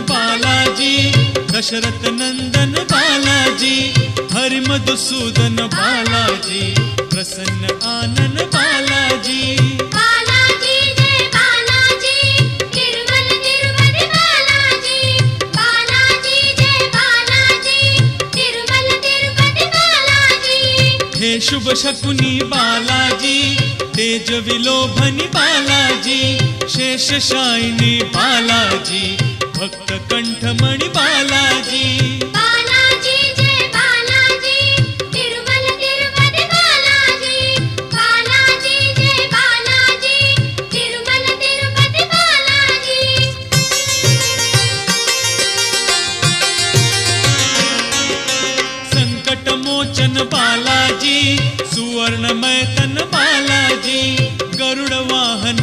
बालाजी, दशरथ नंदन बालाजी, हरि मधुसूदन बालाजी, प्रसन्न आनन बालाजी। बालाजी जय बालाजी, तिरुमल तिरुपति बालाजी। बालाजी जय बालाजी, तिरुमल तिरुपति बालाजी। हे शुभ शकुनी बालाजी, तेज विलोभनी बालाजी, शेषशायिनी बालाजी, भक्त कंठमणि बालाजी। बालाजी जय बालाजी, तिरुमल तिरुपति बालाजी। बालाजी जय बालाजी, तिरुमल तिरुपति बालाजी। संकट मोचन बालाजी, सुवर्णमय तन बालाजी, गरुड़ वाहन